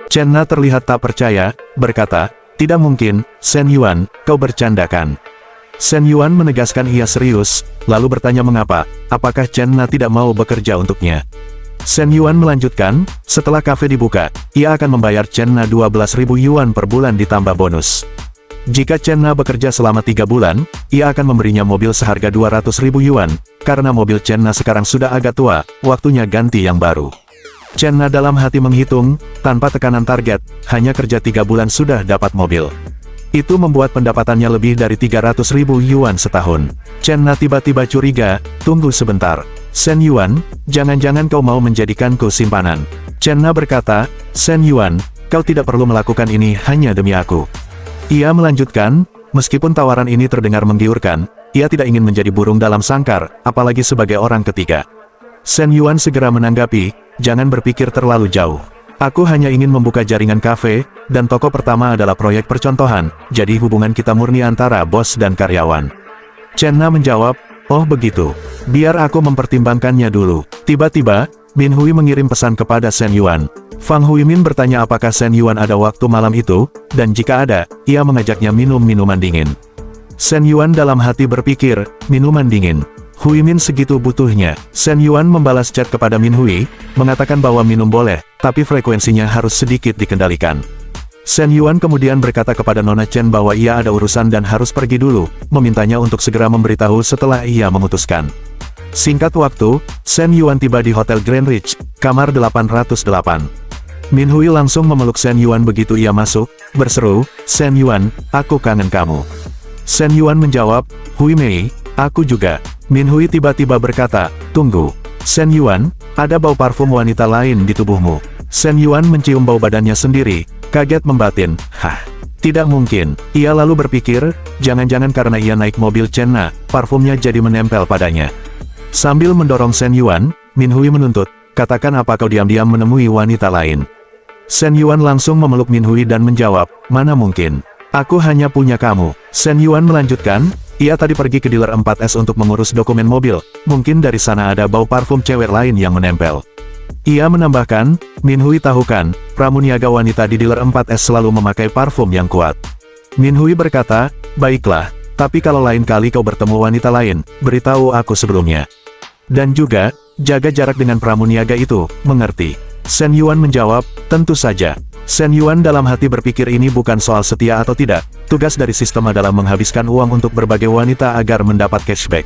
Chen Na terlihat tak percaya, berkata, "Tidak mungkin, Shen Yuan, kau bercandakan." Shen Yuan menegaskan ia serius, lalu bertanya mengapa, apakah Chen Na tidak mau bekerja untuknya. Shen Yuan melanjutkan, setelah kafe dibuka, ia akan membayar Chen Na 12.000 yuan per bulan ditambah bonus. Jika Chen Na bekerja selama 3 bulan, ia akan memberinya mobil seharga 200.000 yuan, karena mobil Chen Na sekarang sudah agak tua, waktunya ganti yang baru. Chen Na dalam hati menghitung, tanpa tekanan target, hanya kerja 3 bulan sudah dapat mobil. Itu membuat pendapatannya lebih dari 300.000 yuan setahun. Chen Na tiba-tiba curiga, tunggu sebentar. Shen Yuan, jangan-jangan kau mau menjadikanku simpanan. Chen Na berkata, Shen Yuan, kau tidak perlu melakukan ini hanya demi aku. Ia melanjutkan, meskipun tawaran ini terdengar menggiurkan, ia tidak ingin menjadi burung dalam sangkar, apalagi sebagai orang ketiga. Shen Yuan segera menanggapi, jangan berpikir terlalu jauh. Aku hanya ingin membuka jaringan kafe, dan toko pertama adalah proyek percontohan, jadi hubungan kita murni antara bos dan karyawan. Chen Na menjawab, oh begitu. Biar aku mempertimbangkannya dulu. Tiba-tiba, Min Hui mengirim pesan kepada Shen Yuan. Fang Huimin bertanya apakah Shen Yuan ada waktu malam itu, dan jika ada, ia mengajaknya minum minuman dingin. Shen Yuan dalam hati berpikir, minuman dingin. Huimin segitu butuhnya. Shen Yuan membalas chat kepada Min Hui, mengatakan bahwa minum boleh, tapi frekuensinya harus sedikit dikendalikan. Shen Yuan kemudian berkata kepada Nona Chen bahwa ia ada urusan dan harus pergi dulu, memintanya untuk segera memberitahu setelah ia memutuskan. Singkat waktu, Shen Yuan tiba di Hotel Grand Ridge, kamar 808. Min Hui langsung memeluk Shen Yuan begitu ia masuk, berseru, Shen Yuan, aku kangen kamu. Shen Yuan menjawab, Hui Mei, aku juga. Min Hui tiba-tiba berkata, tunggu. Shen Yuan, ada bau parfum wanita lain di tubuhmu. Shen Yuan mencium bau badannya sendiri, kaget membatin, hah, tidak mungkin. Ia lalu berpikir, jangan-jangan karena ia naik mobil Chen Na, parfumnya jadi menempel padanya. Sambil mendorong Shen Yuan, Min Hui menuntut, katakan apa kau diam-diam menemui wanita lain. Shen Yuan langsung memeluk Min Hui dan menjawab, mana mungkin. Aku hanya punya kamu. Shen Yuan melanjutkan, ia tadi pergi ke dealer 4S untuk mengurus dokumen mobil, mungkin dari sana ada bau parfum cewek lain yang menempel. Ia menambahkan, Min Hui tahu kan, pramuniaga wanita di dealer 4S selalu memakai parfum yang kuat. Min Hui berkata, baiklah, tapi kalau lain kali kau bertemu wanita lain, beritahu aku sebelumnya. Dan juga, jaga jarak dengan pramuniaga itu, mengerti? Shen Yuan menjawab, tentu saja. Shen Yuan dalam hati berpikir ini bukan soal setia atau tidak, tugas dari sistem adalah menghabiskan uang untuk berbagai wanita agar mendapat cashback.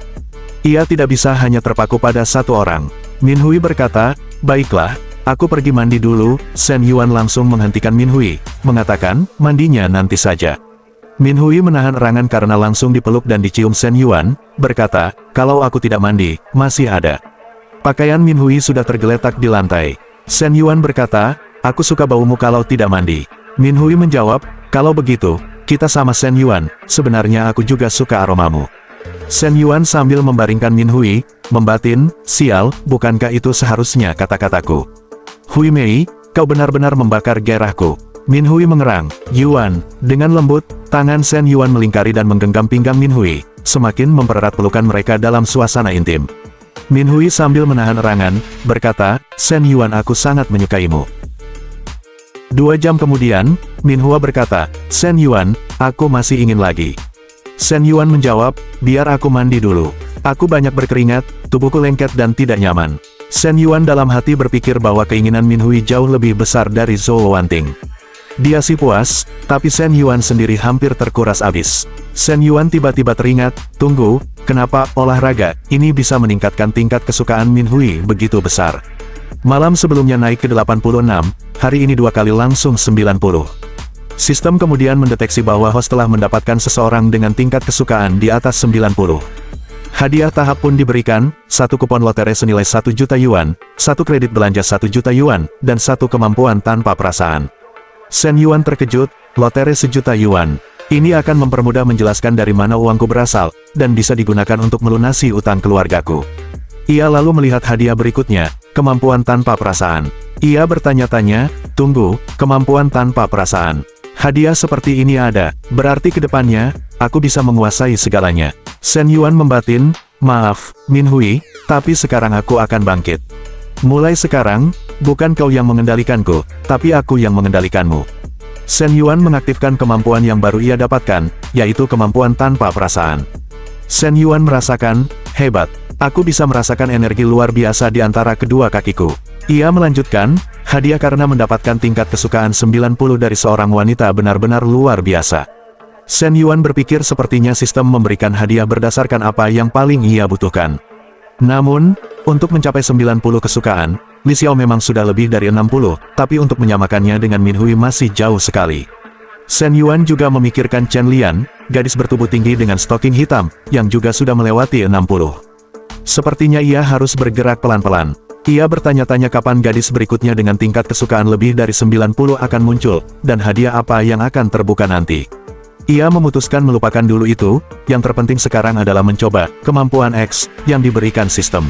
Ia tidak bisa hanya terpaku pada satu orang. Min Hui berkata, baiklah, aku pergi mandi dulu. Shen Yuan langsung menghentikan Min Hui, mengatakan, mandinya nanti saja. Min Hui menahan erangan karena langsung dipeluk dan dicium Shen Yuan, berkata, kalau aku tidak mandi, masih ada. Pakaian Min Hui sudah tergeletak di lantai. Shen Yuan berkata, aku suka baumu kalau tidak mandi. Min Hui menjawab, kalau begitu, kita sama Shen Yuan, sebenarnya aku juga suka aromamu. Shen Yuan sambil membaringkan Min Hui, membatin, sial, bukankah itu seharusnya kata-kataku. Hui Mei, kau benar-benar membakar gairahku. Min Hui mengerang, Yuan, dengan lembut, tangan Shen Yuan melingkari dan menggenggam pinggang Min Hui, semakin mempererat pelukan mereka dalam suasana intim. Min Hui sambil menahan erangan, berkata, Shen Yuan aku sangat menyukaimu. 2 jam kemudian, Min Hua berkata, Shen Yuan, aku masih ingin lagi. Shen Yuan menjawab, biar aku mandi dulu. Aku banyak berkeringat, tubuhku lengket dan tidak nyaman. Shen Yuan dalam hati berpikir bahwa keinginan Min Hui jauh lebih besar dari Zhou Wanting. Dia sih puas, tapi Shen Yuan sendiri hampir terkuras abis. Shen Yuan tiba-tiba teringat, tunggu, kenapa olahraga ini bisa meningkatkan tingkat kesukaan Min Hui begitu besar. Malam sebelumnya naik ke 86, hari ini 2 kali langsung 90. Sistem kemudian mendeteksi bahwa host telah mendapatkan seseorang dengan tingkat kesukaan di atas 90. Hadiah tahap pun diberikan, 1 kupon lotre senilai 1 juta yuan, 1 kredit belanja 1 juta yuan, dan 1 kemampuan tanpa perasaan. Shen Yuan terkejut, lotre 1 juta yuan. Ini akan mempermudah menjelaskan dari mana uangku berasal, dan bisa digunakan untuk melunasi utang keluargaku. Ia lalu melihat hadiah berikutnya, kemampuan tanpa perasaan. Ia bertanya-tanya, tunggu, kemampuan tanpa perasaan. Hadiah seperti ini ada, berarti kedepannya, aku bisa menguasai segalanya. Shen Yuan membatin, maaf, Min Hui, tapi sekarang aku akan bangkit. Mulai sekarang, Bukan kau yang mengendalikanku, tapi aku yang mengendalikanmu. Shen Yuan mengaktifkan kemampuan yang baru ia dapatkan, yaitu kemampuan tanpa perasaan. Shen Yuan merasakan, hebat, aku bisa merasakan energi luar biasa di antara kedua kakiku. Ia melanjutkan, hadiah karena mendapatkan tingkat kesukaan 90 dari seorang wanita benar-benar luar biasa. Shen Yuan berpikir sepertinya sistem memberikan hadiah berdasarkan apa yang paling ia butuhkan. Namun, untuk mencapai 90 kesukaan, Li Xiao memang sudah lebih dari 60, tapi untuk menyamakannya dengan Min Hui masih jauh sekali. Shen Yuan juga memikirkan Chen Lian, gadis bertubuh tinggi dengan stocking hitam, yang juga sudah melewati 60. Sepertinya ia harus bergerak pelan-pelan. Ia bertanya-tanya kapan gadis berikutnya dengan tingkat kesukaan lebih dari 90 akan muncul, dan hadiah apa yang akan terbuka nanti. Ia memutuskan melupakan dulu itu, yang terpenting sekarang adalah mencoba kemampuan X yang diberikan sistem.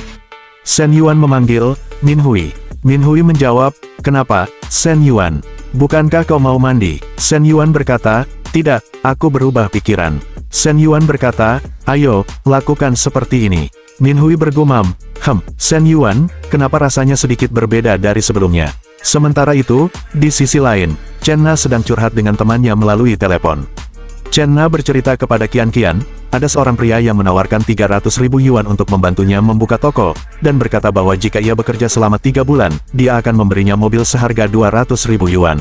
Shen Yuan memanggil, Min Hui. Min Hui menjawab, kenapa, Shen Yuan? Bukankah kau mau mandi? Shen Yuan berkata, tidak, aku berubah pikiran. Shen Yuan berkata, ayo, lakukan seperti ini. Min Hui bergumam, Shen Yuan, kenapa rasanya sedikit berbeda dari sebelumnya? Sementara itu, di sisi lain, Chen Na sedang curhat dengan temannya melalui telepon. Chen Na bercerita kepada Qian Qian, ada seorang pria yang menawarkan 300.000 yuan untuk membantunya membuka toko, dan berkata bahwa jika ia bekerja selama 3 bulan, dia akan memberinya mobil seharga 200.000 yuan.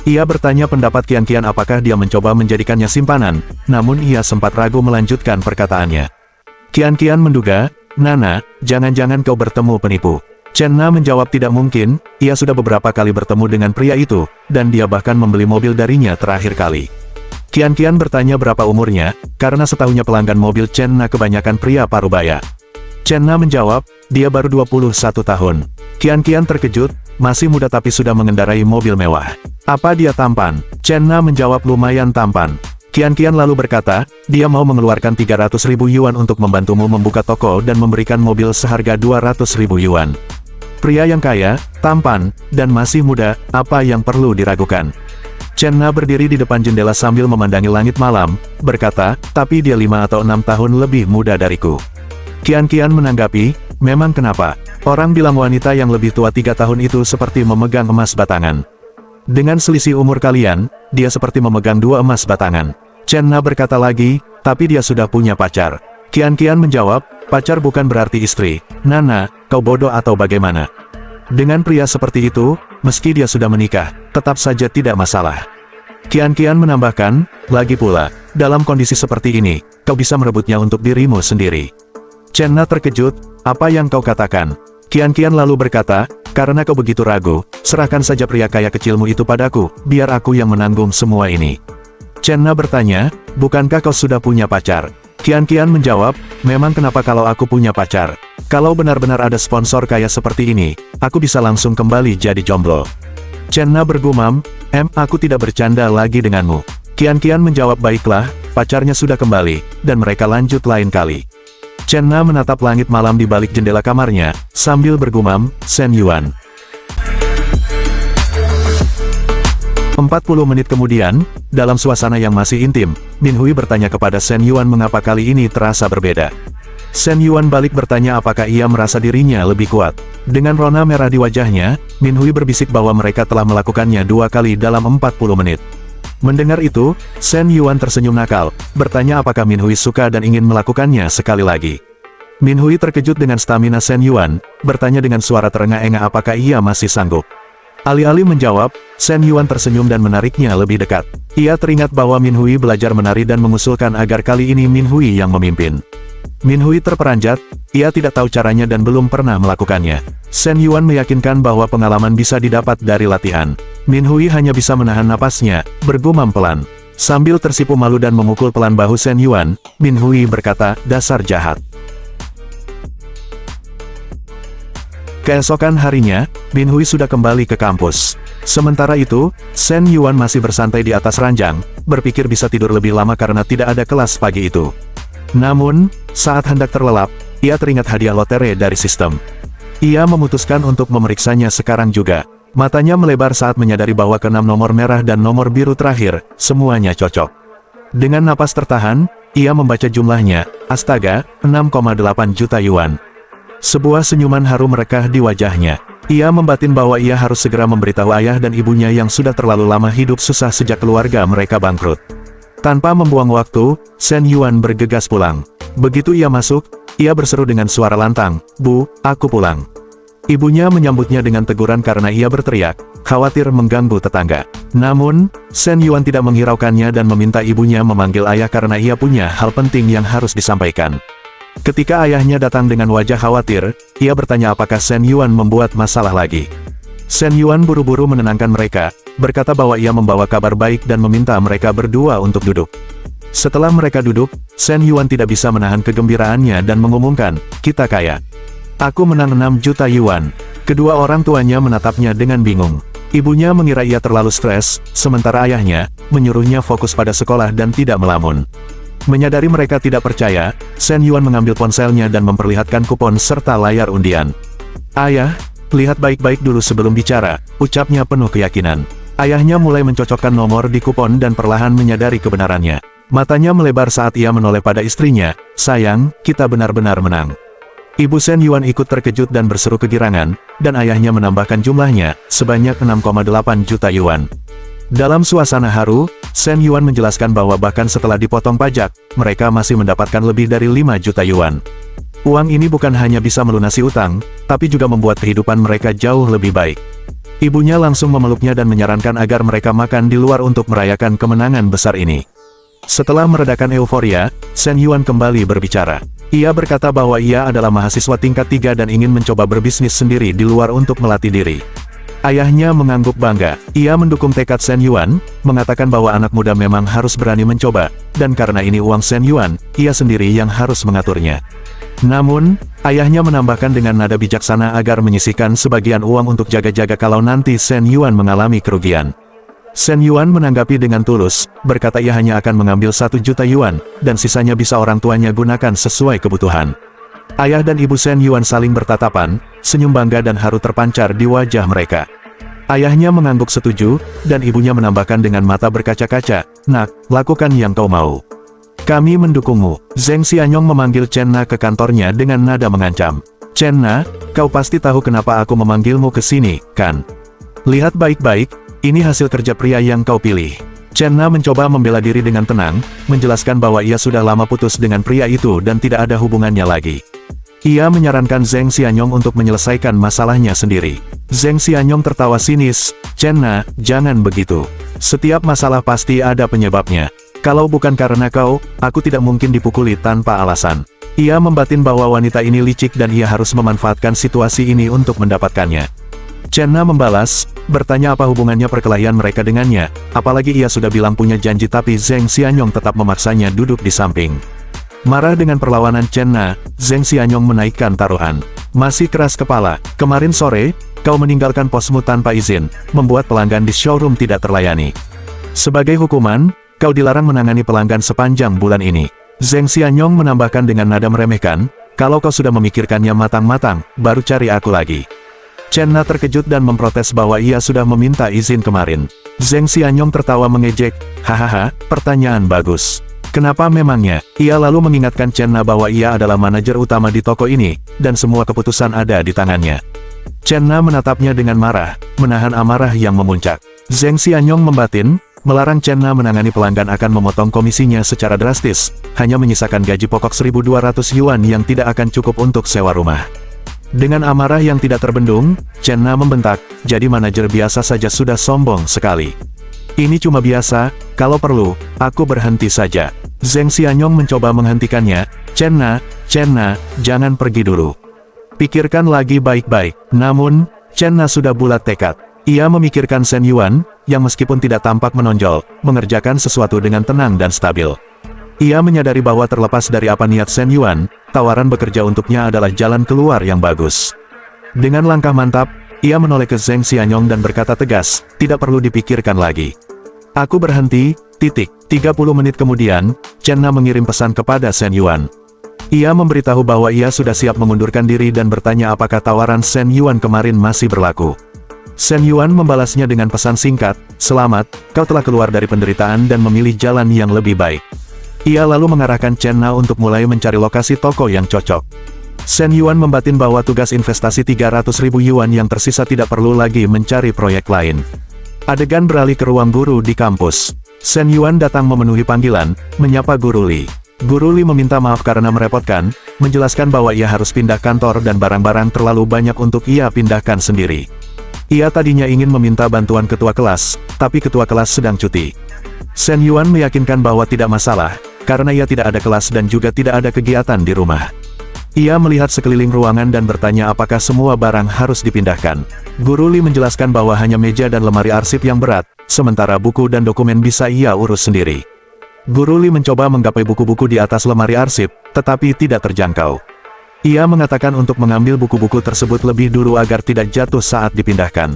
Ia bertanya pendapat Qian Qian apakah dia mencoba menjadikannya simpanan, namun ia sempat ragu melanjutkan perkataannya. Qian Qian menduga, Nana, jangan-jangan kau bertemu penipu. Chen Na menjawab tidak mungkin, ia sudah beberapa kali bertemu dengan pria itu, dan dia bahkan membeli mobil darinya terakhir kali. Qian Qian bertanya berapa umurnya, karena setahunya pelanggan mobil Chen Na kebanyakan pria parubaya. Chen Na menjawab, dia baru 21 tahun. Qian Qian terkejut, masih muda tapi sudah mengendarai mobil mewah. Apa dia tampan? Chen Na menjawab lumayan tampan. Qian Qian lalu berkata, dia mau mengeluarkan 300.000 yuan untuk membantumu membuka toko dan memberikan mobil seharga 200.000 yuan. Pria yang kaya, tampan, dan masih muda, apa yang perlu diragukan? Chen Na berdiri di depan jendela sambil memandangi langit malam, berkata, tapi dia 5 atau 6 tahun lebih muda dariku. Qian Qian menanggapi, memang kenapa? Orang bilang wanita yang lebih tua 3 tahun itu seperti memegang emas batangan. Dengan selisih umur kalian, dia seperti memegang 2 emas batangan. Chen Na berkata lagi, tapi dia sudah punya pacar. Qian Qian menjawab, pacar bukan berarti istri. Nana, kau bodoh atau bagaimana? Dengan pria seperti itu, meski dia sudah menikah, tetap saja tidak masalah. Qian Qian menambahkan, lagi pula, dalam kondisi seperti ini, kau bisa merebutnya untuk dirimu sendiri. Chen Na terkejut, apa yang kau katakan? Qian Qian lalu berkata, karena kau begitu ragu, serahkan saja pria kaya kecilmu itu padaku, biar aku yang menanggung semua ini. Chen Na bertanya, bukankah kau sudah punya pacar? Qian Qian menjawab, memang kenapa kalau aku punya pacar? Kalau benar-benar ada sponsor kaya seperti ini, aku bisa langsung kembali jadi jomblo. Chen Na bergumam, aku tidak bercanda lagi denganmu. Qian Qian menjawab baiklah, pacarnya sudah kembali, dan mereka lanjut lain kali. Chen Na menatap langit malam di balik jendela kamarnya, sambil bergumam, Shen Yuan. 40 menit kemudian, dalam suasana yang masih intim, Min Hui bertanya kepada Shen Yuan mengapa kali ini terasa berbeda. Shen Yuan balik bertanya apakah ia merasa dirinya lebih kuat. Dengan rona merah di wajahnya, Min Hui berbisik bahwa mereka telah melakukannya 2 kali dalam 40 menit. Mendengar itu, Shen Yuan tersenyum nakal, bertanya apakah Min Hui suka dan ingin melakukannya sekali lagi. Min Hui terkejut dengan stamina Shen Yuan, bertanya dengan suara terengah-engah apakah ia masih sanggup. Alih-alih menjawab, Shen Yuan tersenyum dan menariknya lebih dekat. Ia teringat bahwa Min Hui belajar menari dan mengusulkan agar kali ini Min Hui yang memimpin. Min Hui terperanjat, ia tidak tahu caranya dan belum pernah melakukannya. Shen Yuan meyakinkan bahwa pengalaman bisa didapat dari latihan. Min Hui hanya bisa menahan napasnya, bergumam pelan. Sambil tersipu malu dan memukul pelan bahu Shen Yuan, Min Hui berkata, dasar jahat. Keesokan harinya, Min Hui sudah kembali ke kampus. Sementara itu, Shen Yuan masih bersantai di atas ranjang, berpikir bisa tidur lebih lama karena tidak ada kelas pagi itu. Namun, saat hendak terlelap, ia teringat hadiah lotre dari sistem. Ia memutuskan untuk memeriksanya sekarang juga. Matanya melebar saat menyadari bahwa ke-6 nomor merah dan nomor biru terakhir, semuanya cocok. Dengan napas tertahan, ia membaca jumlahnya, astaga, 6,8 juta yuan. Sebuah senyuman haru merekah di wajahnya. Ia membatin bahwa ia harus segera memberitahu ayah dan ibunya yang sudah terlalu lama hidup susah sejak keluarga mereka bangkrut. Tanpa membuang waktu, Shen Yuan bergegas pulang. Begitu ia masuk, ia berseru dengan suara lantang, "Bu, aku pulang." Ibunya menyambutnya dengan teguran karena ia berteriak, khawatir mengganggu tetangga. Namun, Shen Yuan tidak menghiraukannya dan meminta ibunya memanggil ayah karena ia punya hal penting yang harus disampaikan. Ketika ayahnya datang dengan wajah khawatir, ia bertanya apakah Shen Yuan membuat masalah lagi. Shen Yuan buru-buru menenangkan mereka, berkata bahwa ia membawa kabar baik dan meminta mereka berdua untuk duduk. Setelah mereka duduk, Shen Yuan tidak bisa menahan kegembiraannya dan mengumumkan, "Kita kaya. Aku menang 6 juta yuan." Kedua orang tuanya menatapnya dengan bingung. Ibunya mengira ia terlalu stres, sementara ayahnya menyuruhnya fokus pada sekolah dan tidak melamun. Menyadari mereka tidak percaya, Shen Yuan mengambil ponselnya dan memperlihatkan kupon serta layar undian. "Ayah, lihat baik-baik dulu sebelum bicara," ucapnya penuh keyakinan. Ayahnya mulai mencocokkan nomor di kupon dan perlahan menyadari kebenarannya. Matanya melebar saat ia menoleh pada istrinya, "Sayang, kita benar-benar menang." Ibu Shen Yuan ikut terkejut dan berseru kegirangan, dan ayahnya menambahkan jumlahnya, sebanyak 6,8 juta yuan. Dalam suasana haru, Shen Yuan menjelaskan bahwa bahkan setelah dipotong pajak, mereka masih mendapatkan lebih dari 5 juta yuan. Uang ini bukan hanya bisa melunasi utang, tapi juga membuat kehidupan mereka jauh lebih baik. Ibunya langsung memeluknya dan menyarankan agar mereka makan di luar untuk merayakan kemenangan besar ini. Setelah meredakan euforia, Shen Yuan kembali berbicara. Ia berkata bahwa ia adalah mahasiswa tingkat 3 dan ingin mencoba berbisnis sendiri di luar untuk melatih diri. Ayahnya mengangguk bangga. Ia mendukung tekad Shen Yuan, mengatakan bahwa anak muda memang harus berani mencoba, dan karena ini uang Shen Yuan, ia sendiri yang harus mengaturnya. Namun, ayahnya menambahkan dengan nada bijaksana agar menyisihkan sebagian uang untuk jaga-jaga kalau nanti Shen Yuan mengalami kerugian. Shen Yuan menanggapi dengan tulus, berkata ia hanya akan mengambil 1 juta yuan, dan sisanya bisa orang tuanya gunakan sesuai kebutuhan. Ayah dan ibu Shen Yuan saling bertatapan, senyum bangga dan haru terpancar di wajah mereka. Ayahnya mengangguk setuju, dan ibunya menambahkan dengan mata berkaca-kaca, "Nak, lakukan yang kau mau. Kami mendukungmu." Zheng Xianyong memanggil Chen Na ke kantornya dengan nada mengancam. "Chen Na, kau pasti tahu kenapa aku memanggilmu ke sini, kan? Lihat baik-baik, ini hasil kerja pria yang kau pilih." Chen Na mencoba membela diri dengan tenang, menjelaskan bahwa ia sudah lama putus dengan pria itu dan tidak ada hubungannya lagi. Ia menyarankan Zheng Xianyong untuk menyelesaikan masalahnya sendiri. Zheng Xianyong tertawa sinis, "Chen Na, jangan begitu. Setiap masalah pasti ada penyebabnya. Kalau bukan karena kau, aku tidak mungkin dipukuli tanpa alasan." Ia membatin bahwa wanita ini licik dan ia harus memanfaatkan situasi ini untuk mendapatkannya. Chen Na membalas, bertanya apa hubungannya perkelahian mereka dengannya, apalagi ia sudah bilang punya janji tapi Zheng Xianyong tetap memaksanya duduk di samping. Marah dengan perlawanan Chen Na, Zheng Xianyong menaikkan taruhan. "Masih keras kepala, kemarin sore, kau meninggalkan posmu tanpa izin, membuat pelanggan di showroom tidak terlayani. Sebagai hukuman, kau dilarang menangani pelanggan sepanjang bulan ini." Zheng Xianyong menambahkan dengan nada meremehkan, "Kalau kau sudah memikirkannya matang-matang, baru cari aku lagi." Chen Na terkejut dan memprotes bahwa ia sudah meminta izin kemarin. Zheng Xianyong tertawa mengejek, "Hahaha, pertanyaan bagus. Kenapa memangnya?" Ia lalu mengingatkan Chen Na bahwa ia adalah manajer utama di toko ini, dan semua keputusan ada di tangannya. Chen Na menatapnya dengan marah, menahan amarah yang memuncak. Zheng Xianyong membatin, melarang Chen Na menangani pelanggan akan memotong komisinya secara drastis, hanya menyisakan gaji pokok 1.200 yuan yang tidak akan cukup untuk sewa rumah. Dengan amarah yang tidak terbendung, Chen Na membentak, "Jadi manajer biasa saja sudah sombong sekali. Ini cuma biasa, kalau perlu, aku berhenti saja." Zheng Xianyong mencoba menghentikannya, Chen Na, jangan pergi dulu. Pikirkan lagi baik-baik." Namun, Chen Na sudah bulat tekad. Ia memikirkan Shen Yuan, yang meskipun tidak tampak menonjol, mengerjakan sesuatu dengan tenang dan stabil. Ia menyadari bahwa terlepas dari apa niat Shen Yuan, tawaran bekerja untuknya adalah jalan keluar yang bagus. Dengan langkah mantap, ia menoleh ke Zheng Xianyong dan berkata tegas, "Tidak perlu dipikirkan lagi. Aku berhenti, titik." 30 menit kemudian, Chen Na mengirim pesan kepada Shen Yuan. Ia memberitahu bahwa ia sudah siap mengundurkan diri dan bertanya apakah tawaran Shen Yuan kemarin masih berlaku. Shen Yuan membalasnya dengan pesan singkat, "Selamat, kau telah keluar dari penderitaan dan memilih jalan yang lebih baik." Ia lalu mengarahkan Chen Na untuk mulai mencari lokasi toko yang cocok. Shen Yuan membatin bahwa tugas investasi 300.000 yuan yang tersisa tidak perlu lagi mencari proyek lain. Adegan beralih ke ruang guru di kampus. Shen Yuan datang memenuhi panggilan, menyapa Guru Li. Guru Li meminta maaf karena merepotkan, menjelaskan bahwa ia harus pindah kantor dan barang-barang terlalu banyak untuk ia pindahkan sendiri. Ia tadinya ingin meminta bantuan ketua kelas, tapi ketua kelas sedang cuti. Shen Yuan meyakinkan bahwa tidak masalah, karena ia tidak ada kelas dan juga tidak ada kegiatan di rumah. Ia melihat sekeliling ruangan dan bertanya apakah semua barang harus dipindahkan. Guru Li menjelaskan bahwa hanya meja dan lemari arsip yang berat, sementara buku dan dokumen bisa ia urus sendiri. Guru Li mencoba menggapai buku-buku di atas lemari arsip, tetapi tidak terjangkau. Ia mengatakan untuk mengambil buku-buku tersebut lebih dulu agar tidak jatuh saat dipindahkan.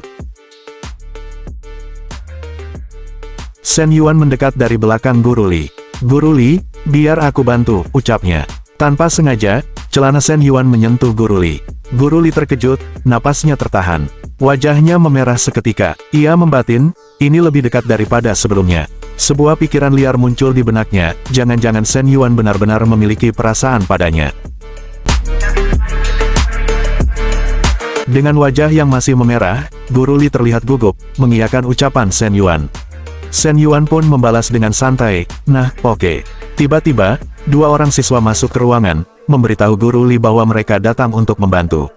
Shen Yuan mendekat dari belakang Guru Li. Guru Li, biar aku bantu, ucapnya. Tanpa sengaja, celana Shen Yuan menyentuh Guru Li. Guru Li terkejut, napasnya tertahan. Wajahnya memerah seketika. Ia membatin, ini lebih dekat daripada sebelumnya. Sebuah pikiran liar muncul di benaknya, jangan-jangan Shen Yuan benar-benar memiliki perasaan padanya. Dengan wajah yang masih memerah, Guru Li terlihat gugup, mengiyakan ucapan Shen Yuan. Shen Yuan pun membalas dengan santai, nah, oke. Tiba-tiba, dua orang siswa masuk ke ruangan, memberitahu Guru Li bahwa mereka datang untuk membantu.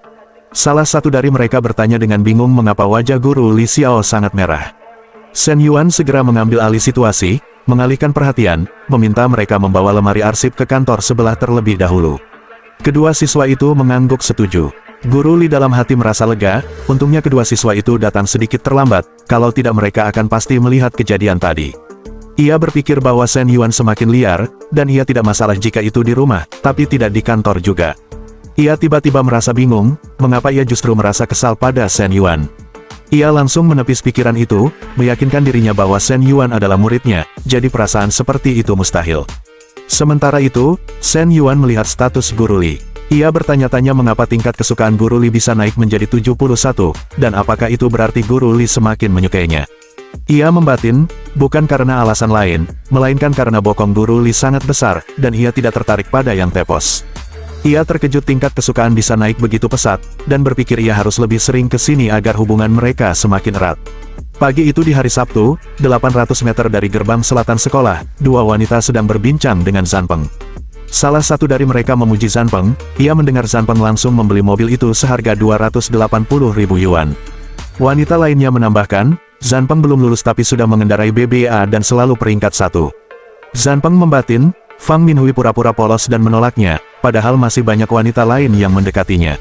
Salah satu dari mereka bertanya dengan bingung mengapa wajah Guru Li Xiao sangat merah. Shen Yuan segera mengambil alih situasi, mengalihkan perhatian, meminta mereka membawa lemari arsip ke kantor sebelah terlebih dahulu. Kedua siswa itu mengangguk setuju. Guru Li dalam hati merasa lega, untungnya kedua siswa itu datang sedikit terlambat, kalau tidak mereka akan pasti melihat kejadian tadi. Ia berpikir bahwa Shen Yuan semakin liar, dan ia tidak masalah jika itu di rumah, tapi tidak di kantor juga. Ia tiba-tiba merasa bingung, mengapa ia justru merasa kesal pada Shen Yuan. Ia langsung menepis pikiran itu, meyakinkan dirinya bahwa Shen Yuan adalah muridnya, jadi perasaan seperti itu mustahil. Sementara itu, Shen Yuan melihat status Guru Li. Ia bertanya-tanya mengapa tingkat kesukaan Guru Li bisa naik menjadi 71, dan apakah itu berarti Guru Li semakin menyukainya. Ia membatin, bukan karena alasan lain, melainkan karena bokong Guru Li sangat besar, dan ia tidak tertarik pada yang tepos. Ia terkejut tingkat kesukaan bisa naik begitu pesat, dan berpikir ia harus lebih sering ke sini agar hubungan mereka semakin erat. Pagi itu di hari Sabtu, 800 meter dari gerbang selatan sekolah, dua wanita sedang berbincang dengan Zanpeng. Salah satu dari mereka memuji Zanpeng, ia mendengar Zanpeng langsung membeli mobil itu seharga 280.000 yuan. Wanita lainnya menambahkan, Zanpeng belum lulus tapi sudah mengendarai BBA dan selalu peringkat 1. Zanpeng membatin, Fang Minhui pura-pura polos dan menolaknya, padahal masih banyak wanita lain yang mendekatinya.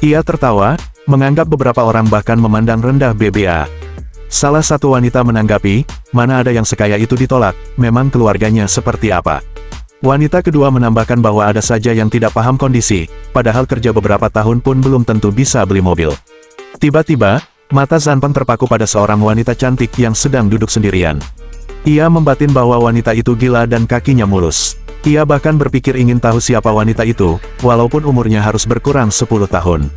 Ia tertawa, menganggap beberapa orang bahkan memandang rendah BBA. Salah satu wanita menanggapi, mana ada yang sekaya itu ditolak, memang keluarganya seperti apa. Wanita kedua menambahkan bahwa ada saja yang tidak paham kondisi, padahal kerja beberapa tahun pun belum tentu bisa beli mobil. Tiba-tiba, mata Zanpeng terpaku pada seorang wanita cantik yang sedang duduk sendirian. Ia membatin bahwa wanita itu gila dan kakinya mulus. Ia bahkan berpikir ingin tahu siapa wanita itu, walaupun umurnya harus berkurang 10 tahun.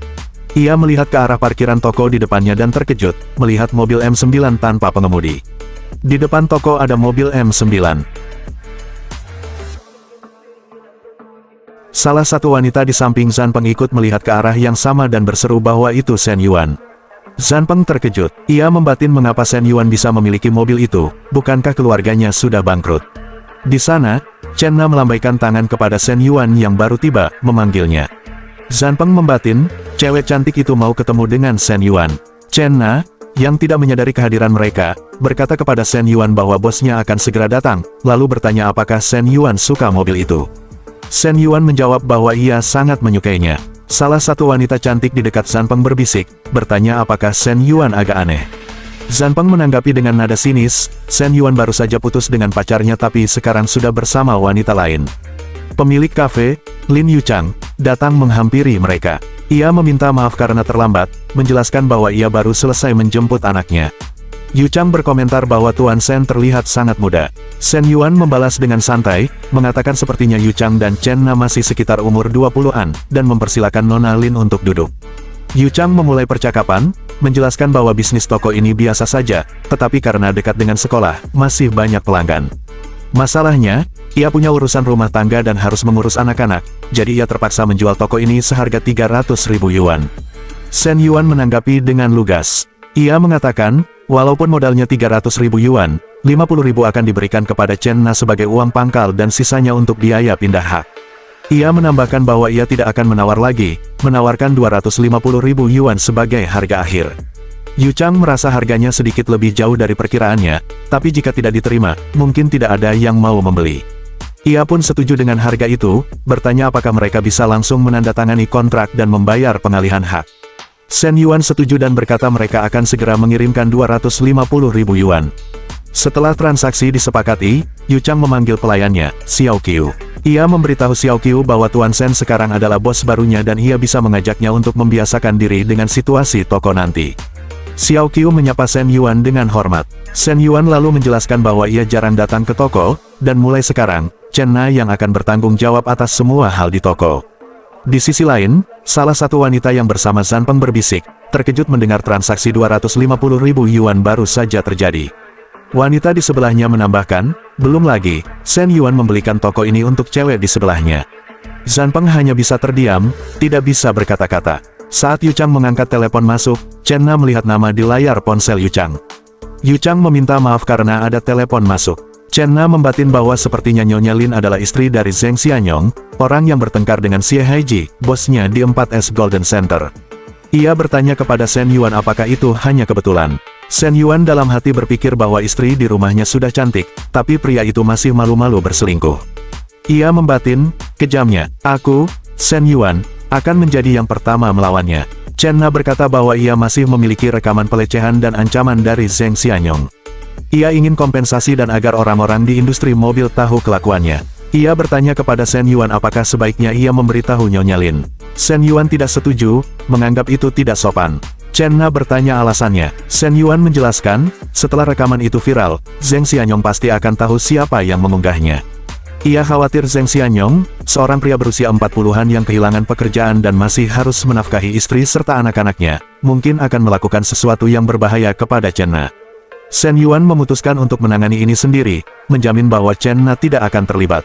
Ia melihat ke arah parkiran toko di depannya dan terkejut, melihat mobil M9 tanpa pengemudi. Di depan toko ada mobil M9. Salah satu wanita di samping Zanpeng ikut melihat ke arah yang sama dan berseru bahwa itu Shen Yuan. Zanpeng terkejut, ia membatin mengapa Shen Yuan bisa memiliki mobil itu, bukankah keluarganya sudah bangkrut. Di sana, Chen Na melambaikan tangan kepada Shen Yuan yang baru tiba, memanggilnya. Zanpeng membatin, cewek cantik itu mau ketemu dengan Shen Yuan. Chen Na, yang tidak menyadari kehadiran mereka, berkata kepada Shen Yuan bahwa bosnya akan segera datang, lalu bertanya apakah Shen Yuan suka mobil itu. Shen Yuan menjawab bahwa ia sangat menyukainya. Salah satu wanita cantik di dekat Zanpeng berbisik, bertanya apakah Shen Yuan agak aneh. Zanpeng menanggapi dengan nada sinis, Shen Yuan baru saja putus dengan pacarnya tapi sekarang sudah bersama wanita lain. Pemilik kafe, Lin Yuchang, datang menghampiri mereka. Ia meminta maaf karena terlambat, menjelaskan bahwa ia baru selesai menjemput anaknya. Yuchang berkomentar bahwa Tuan Shen terlihat sangat muda. Shen Yuan membalas dengan santai, mengatakan sepertinya Yuchang dan Chen Na masih sekitar umur 20-an, dan mempersilakan Nona Lin untuk duduk. Yuchang memulai percakapan, menjelaskan bahwa bisnis toko ini biasa saja, tetapi karena dekat dengan sekolah, masih banyak pelanggan. Masalahnya, ia punya urusan rumah tangga dan harus mengurus anak-anak, jadi ia terpaksa menjual toko ini seharga 300.000 yuan. Shen Yuan menanggapi dengan lugas. Ia mengatakan, walaupun modalnya 300.000 yuan, 50.000 akan diberikan kepada Chen Na sebagai uang pangkal dan sisanya untuk biaya pindah hak. Ia menambahkan bahwa ia tidak akan menawar lagi, menawarkan 250.000 yuan sebagai harga akhir. Yu Chang merasa harganya sedikit lebih jauh dari perkiraannya, tapi jika tidak diterima, mungkin tidak ada yang mau membeli. Ia pun setuju dengan harga itu, bertanya apakah mereka bisa langsung menandatangani kontrak dan membayar pengalihan hak. Shen Yuan setuju dan berkata mereka akan segera mengirimkan 250.000 yuan. Setelah transaksi disepakati, Yu Chang memanggil pelayannya, Xiao Qiu. Ia memberitahu Xiao Qiu bahwa Tuan Shen sekarang adalah bos barunya dan ia bisa mengajaknya untuk membiasakan diri dengan situasi toko nanti. Xiao Qiu menyapa Shen Yuan dengan hormat. Shen Yuan lalu menjelaskan bahwa ia jarang datang ke toko, dan mulai sekarang, Chen Na yang akan bertanggung jawab atas semua hal di toko. Di sisi lain, salah satu wanita yang bersama Zhan Peng berbisik, terkejut mendengar transaksi 250.000 yuan baru saja terjadi. Wanita di sebelahnya menambahkan, belum lagi, Shen Yuan membelikan toko ini untuk cewek di sebelahnya. Zhan Peng hanya bisa terdiam, tidak bisa berkata-kata. Saat Yu Chang mengangkat telepon masuk, Chen Na melihat nama di layar ponsel Yu Chang. Yu Chang meminta maaf karena ada telepon masuk. Chen Na membatin bahwa sepertinya Nyonya Lin adalah istri dari Zheng Xianyong, orang yang bertengkar dengan Xie Haiji, bosnya di 4S Golden Center. Ia bertanya kepada Shen Yuan apakah itu hanya kebetulan. Shen Yuan dalam hati berpikir bahwa istri di rumahnya sudah cantik, tapi pria itu masih malu-malu berselingkuh. Ia membatin, kejamnya, aku, Shen Yuan, akan menjadi yang pertama melawannya. Chen Na berkata bahwa ia masih memiliki rekaman pelecehan dan ancaman dari Zheng Xianyong. Ia ingin kompensasi dan agar orang-orang di industri mobil tahu kelakuannya. Ia bertanya kepada Shen Yuan apakah sebaiknya ia memberitahu Nyonya Lin. Shen Yuan tidak setuju, menganggap itu tidak sopan. Chen Na bertanya alasannya. Shen Yuan menjelaskan, setelah rekaman itu viral, Zheng Xianyong pasti akan tahu siapa yang mengunggahnya. Ia khawatir Zheng Xianyong, seorang pria berusia 40-an yang kehilangan pekerjaan dan masih harus menafkahi istri serta anak-anaknya, mungkin akan melakukan sesuatu yang berbahaya kepada Chen Na. Shen Yuan memutuskan untuk menangani ini sendiri, menjamin bahwa Chen Na tidak akan terlibat.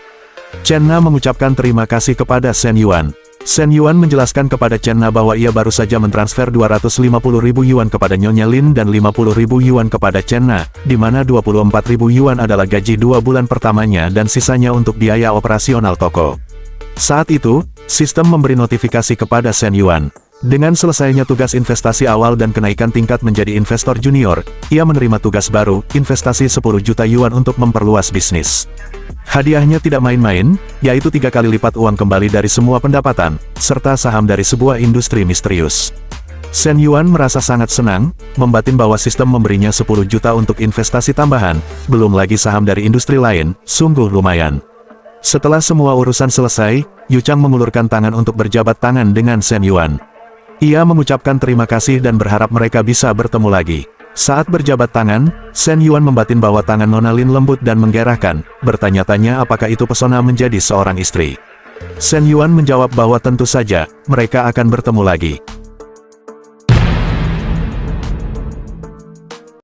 Chen Na mengucapkan terima kasih kepada Shen Yuan. Shen Yuan menjelaskan kepada Chen Na bahwa ia baru saja mentransfer 250.000 yuan kepada Nyonya Lin dan 50.000 yuan kepada Chen Na, di mana 24.000 yuan adalah gaji 2 bulan pertamanya dan sisanya untuk biaya operasional toko. Saat itu, sistem memberi notifikasi kepada Shen Yuan. Dengan selesainya tugas investasi awal dan kenaikan tingkat menjadi investor junior, ia menerima tugas baru, investasi 10 juta yuan untuk memperluas bisnis. Hadiahnya tidak main-main, yaitu 3 kali lipat uang kembali dari semua pendapatan, serta saham dari sebuah industri misterius. Shen Yuan merasa sangat senang, membatin bahwa sistem memberinya 10 juta untuk investasi tambahan, belum lagi saham dari industri lain, sungguh lumayan. Setelah semua urusan selesai, Yu Chang mengulurkan tangan untuk berjabat tangan dengan Shen Yuan. Ia mengucapkan terima kasih dan berharap mereka bisa bertemu lagi. Saat berjabat tangan, Shen Yuan membatin bahwa tangan Nona Lin lembut dan menggerakkan, bertanya-tanya apakah itu pesona menjadi seorang istri. Shen Yuan menjawab bahwa tentu saja, mereka akan bertemu lagi.